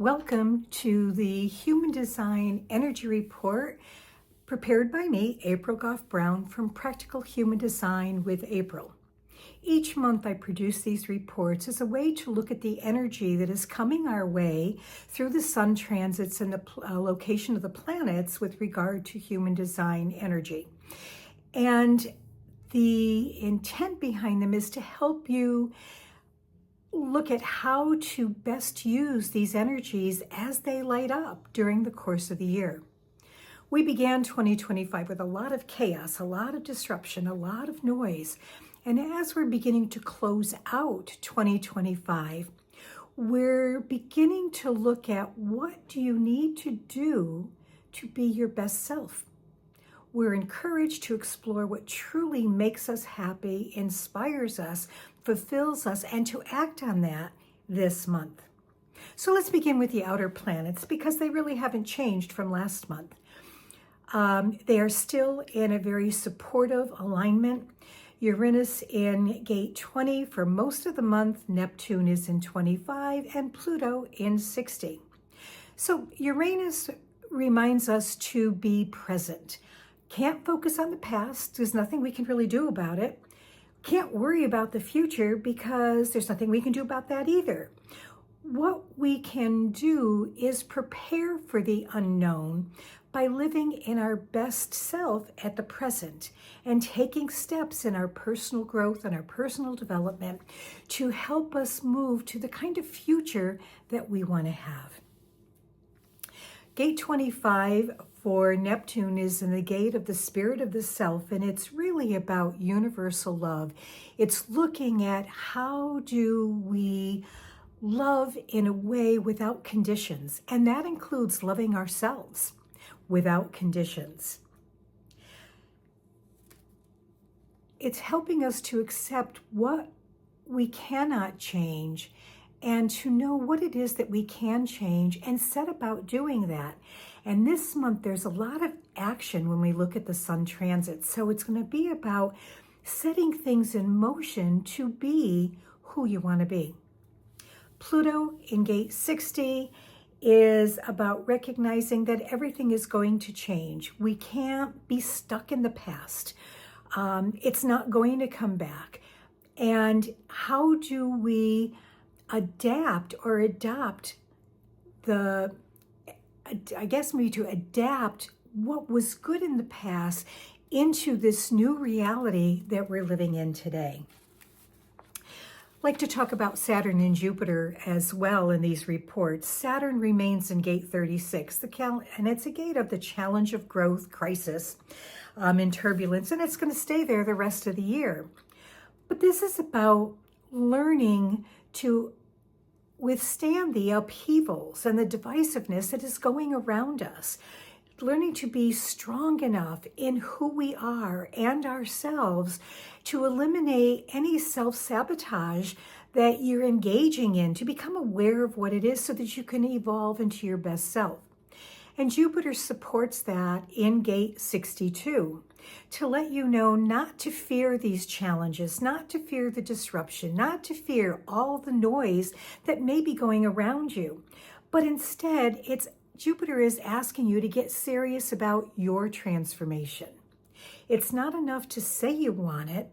Welcome to the Human Design Energy Report prepared by me, April Goff Brown, from Practical Human Design with April. Each month I produce these reports as a way to look at the energy that is coming our way through the sun transits and the location of the planets with regard to human design energy. And the intent behind them is to help you look at how to best use these energies as they light up during the course of the year. We began 2025 with a lot of chaos, a lot of disruption, a lot of noise. And as we're beginning to close out 2025, we're beginning to look at what do you need to do to be your best self. We're encouraged to explore what truly makes us happy, inspires us, fulfills us, and to act on that this month. So let's begin with the outer planets because they really haven't changed from last month. They are still in a very supportive alignment. Uranus in gate 20 for most of the month, Neptune is in 25, and Pluto in 60. So Uranus reminds us to be present. Can't focus on the past. There's nothing we can really do about it. Can't worry about the future because there's nothing we can do about that either. What we can do is prepare for the unknown by living in our best self at the present and taking steps in our personal growth and our personal development to help us move to the kind of future that we want to have. Gate 25 for Neptune is in the gate of the spirit of the self, and it's really about universal love. It's looking at how do we love in a way without conditions, and that includes loving ourselves without conditions. It's helping us to accept what we cannot change and to know what it is that we can change and set about doing that. And this month, there's a lot of action when we look at the sun transit. So it's going to be about setting things in motion to be who you want to be. Pluto in gate 60 is about recognizing that everything is going to change. We can't be stuck in the past. It's not going to come back. And how do we adapt or adopt to adapt what was good in the past into this new reality that we're living in today. I'd like to talk about Saturn and Jupiter as well in these reports. Saturn remains in gate 36, and it's a gate of the challenge of growth, crisis, and turbulence, and it's going to stay there the rest of the year. But this is about learning to withstand the upheavals and the divisiveness that is going around us, learning to be strong enough in who we are and ourselves to eliminate any self-sabotage that you're engaging in, to become aware of what it is so that you can evolve into your best self. And Jupiter supports that in gate 62 to let you know not to fear these challenges, not to fear the disruption, not to fear all the noise that may be going around you. But instead, Jupiter is asking you to get serious about your transformation. It's not enough to say you want it,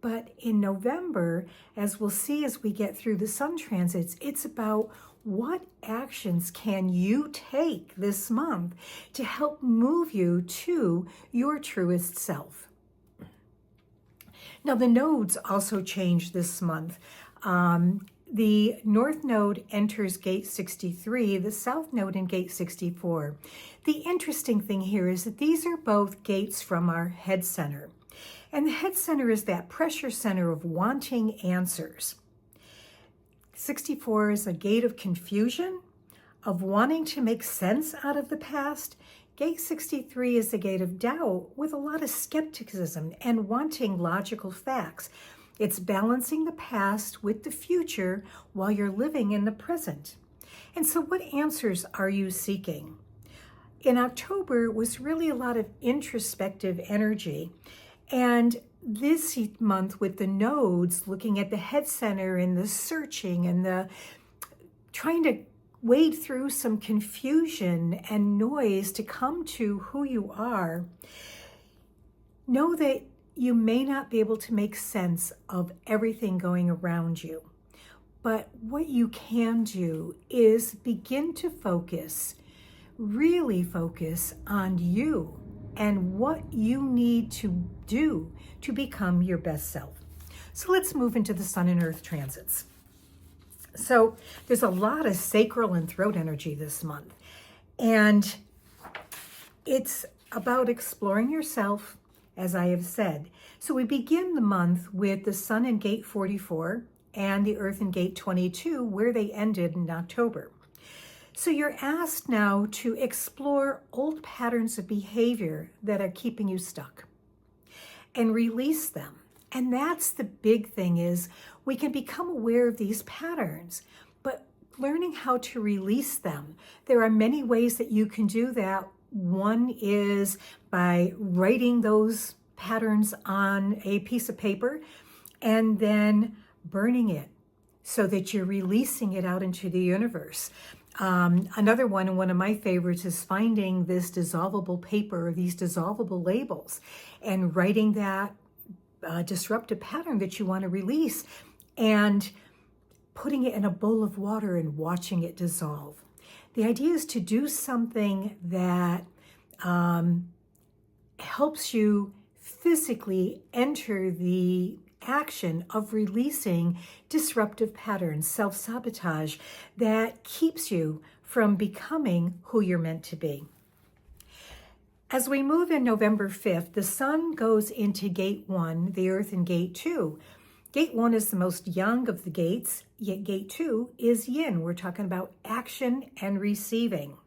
but in November, as we'll see as we get through the sun transits, it's about what actions can you take this month to help move you to your truest self. Now, the nodes also change this month. The North Node enters gate 63, the South Node in gate 64. The interesting thing here is that these are both gates from our head center. And the head center is that pressure center of wanting answers. 64 is a gate of confusion, of wanting to make sense out of the past. Gate 63 is a gate of doubt with a lot of skepticism and wanting logical facts. It's balancing the past with the future while you're living in the present. And so what answers are you seeking? In October was really a lot of introspective energy. And this month with the nodes, looking at the head center and the searching and the trying to wade through some confusion and noise to come to who you are, know that you may not be able to make sense of everything going around you. But what you can do is begin to focus, really focus on you and what you need to do to become your best self. So let's move into the Sun and Earth transits. So there's a lot of sacral and throat energy this month. And it's about exploring yourself, as I have said. So we begin the month with the Sun in gate 44 and the Earth in gate 22, where they ended in October. So you're asked now to explore old patterns of behavior that are keeping you stuck and release them. And that's the big thing, is we can become aware of these patterns, but learning how to release them. There are many ways that you can do that. One is by writing those patterns on a piece of paper and then burning it so that you're releasing it out into the universe. Another one, and one of my favorites, is finding this dissolvable paper or these dissolvable labels and writing that disruptive pattern that you want to release and putting it in a bowl of water and watching it dissolve. The idea is to do something that helps you physically enter the action of releasing disruptive patterns, self-sabotage that keeps you from becoming who you're meant to be. As we move in November 5th, the Sun goes into gate 1, the Earth in gate 2. Gate 1 is the most yang of the gates, yet gate 2 is yin. We're talking about action and receiving.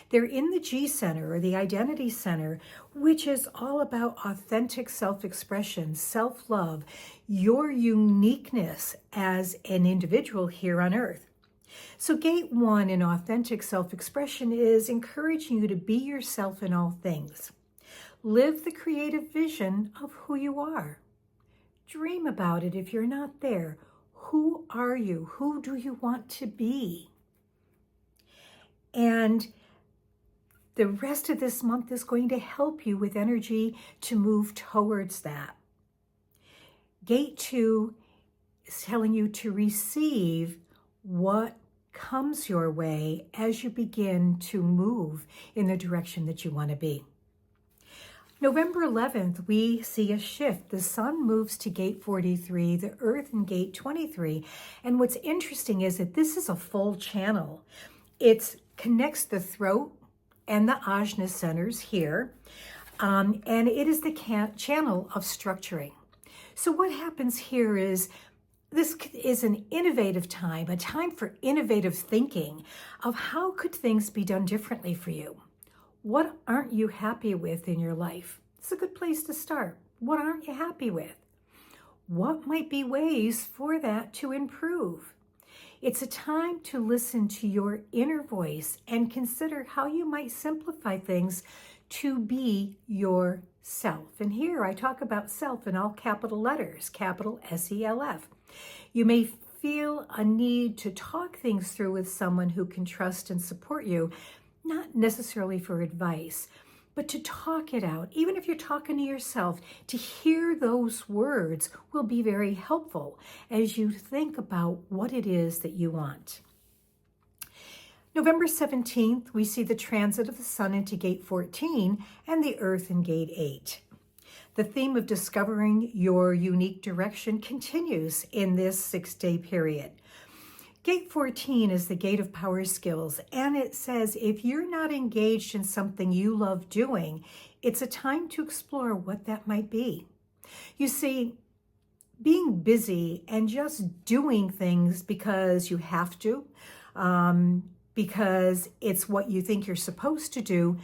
They're in the G center, or the identity center, which is all about authentic self-expression, self-love, your uniqueness as an individual here on Earth. So gate 1 in authentic self-expression is encouraging you to be yourself in all things. Live the creative vision of who you are. Dream about it if you're not there. Who are you? Who do you want to be? And the rest of this month is going to help you with energy to move towards that. Gate 2 is telling you to receive what comes your way as you begin to move in the direction that you want to be. November 11th, we see a shift. The Sun moves to gate 43, the Earth in gate 23. And what's interesting is that this is a full channel. It connects the throat and the ajna centers here, and it is the channel of structuring. So what happens here is this is an innovative time, a time for innovative thinking of how could things be done differently for you. What aren't you happy with in your life? It's a good place to start. What aren't you happy with? What might be ways for that to improve? It's a time to listen to your inner voice and consider how you might simplify things to be yourself. And here I talk about self in all capital letters, capital S-E-L-F. You may feel a need to talk things through with someone who can trust and support you, not necessarily for advice, but to talk it out. Even if you're talking to yourself, to hear those words will be very helpful as you think about what it is that you want. November 17th, we see the transit of the Sun into gate 14 and the Earth in gate 8. The theme of discovering your unique direction continues in this 6-day period. Gate 14 is the gate of power skills, and it says if you're not engaged in something you love doing, it's a time to explore what that might be. You see, being busy and just doing things because you have to, because it's what you think you're supposed to do,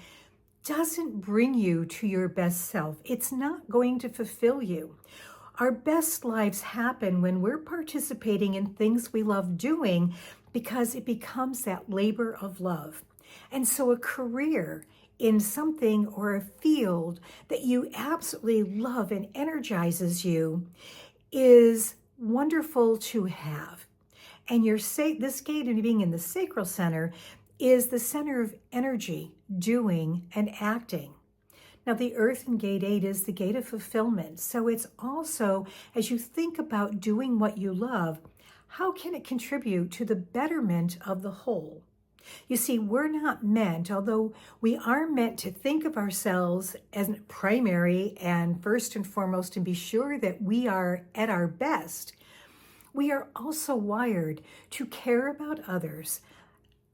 doesn't bring you to your best self. It's not going to fulfill you. Our best lives happen when we're participating in things we love doing because it becomes that labor of love. And so a career in something or a field that you absolutely love and energizes you is wonderful to have. And this gate and being in the sacral center is the center of energy, doing and acting. Now, the earth in gate 8 is the gate of fulfillment. So it's also, as you think about doing what you love, how can it contribute to the betterment of the whole? You see, we're not meant, although we are meant to think of ourselves as primary and first and foremost and be sure that we are at our best, we are also wired to care about others,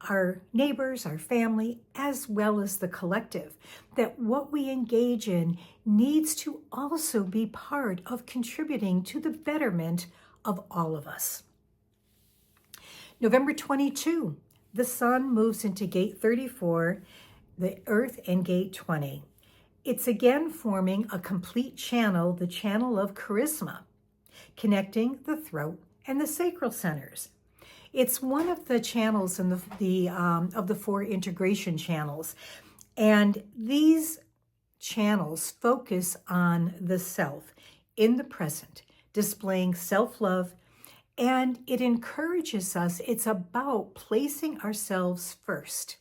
our neighbors, our family, as well as the collective, that what we engage in needs to also be part of contributing to the betterment of all of us. November 22, the sun moves into gate 34, the earth in gate 20. It's again forming a complete channel, the channel of charisma, connecting the throat and the sacral centers. It's one of the channels in of the 4 integration channels. And these channels focus on the self in the present, displaying self-love, and it encourages us. It's about placing ourselves first.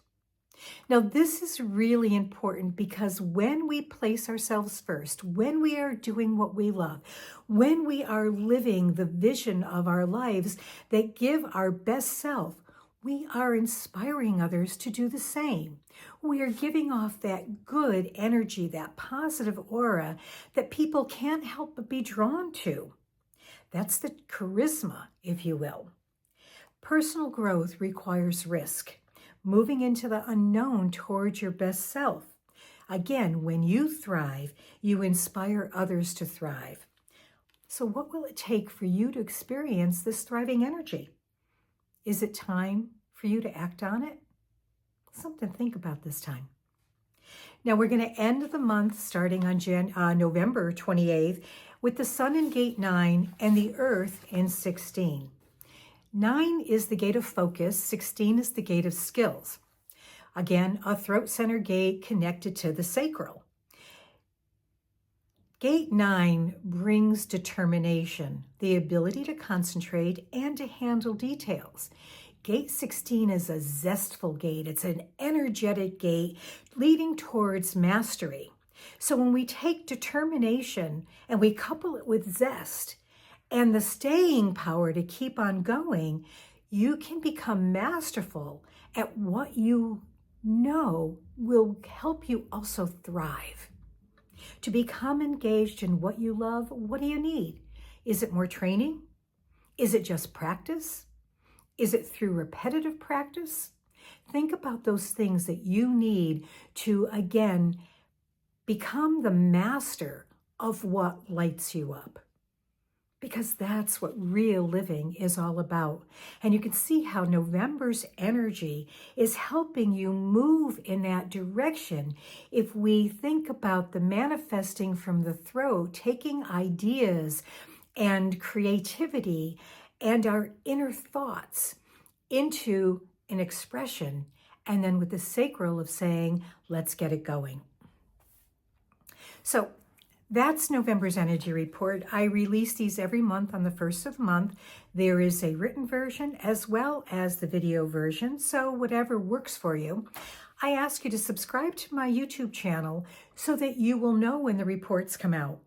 Now, this is really important because when we place ourselves first, when we are doing what we love, when we are living the vision of our lives that give our best self, we are inspiring others to do the same. We are giving off that good energy, that positive aura that people can't help but be drawn to. That's the charisma, if you will. Personal growth requires risk. Moving into the unknown towards your best self. Again, when you thrive, you inspire others to thrive. So what will it take for you to experience this thriving energy? Is it time for you to act on it? Something to think about this time. Now we're going to end the month starting on November 28th with the sun in gate 9 and the earth in 16. 9 is the gate of focus, 16 is the gate of skills. Again, a throat center gate connected to the sacral. Gate 9 brings determination, the ability to concentrate and to handle details. Gate 16 is a zestful gate. It's an energetic gate leading towards mastery. So when we take determination and we couple it with zest, and the staying power to keep on going, you can become masterful at what you know will help you also thrive. To become engaged in what you love, what do you need? Is it more training? Is it just practice? Is it through repetitive practice? Think about those things that you need to, again, become the master of what lights you up. Because that's what real living is all about. And you can see how November's energy is helping you move in that direction. If we think about the manifesting from the throat, taking ideas and creativity and our inner thoughts into an expression, and then with the sacral of saying, let's get it going. So that's November's energy report. I release these every month on the first of the month. There is a written version as well as the video version, so whatever works for you. I ask you to subscribe to my YouTube channel so that you will know when the reports come out.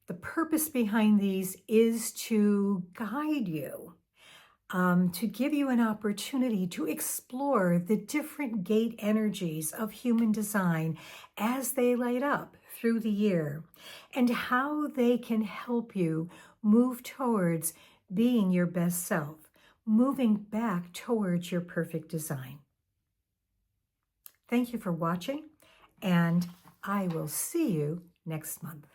The purpose behind these is to guide you, to give you an opportunity to explore the different gate energies of human design as they light up through the year and how they can help you move towards being your best self, moving back towards your perfect design. Thank you for watching, and I will see you next month.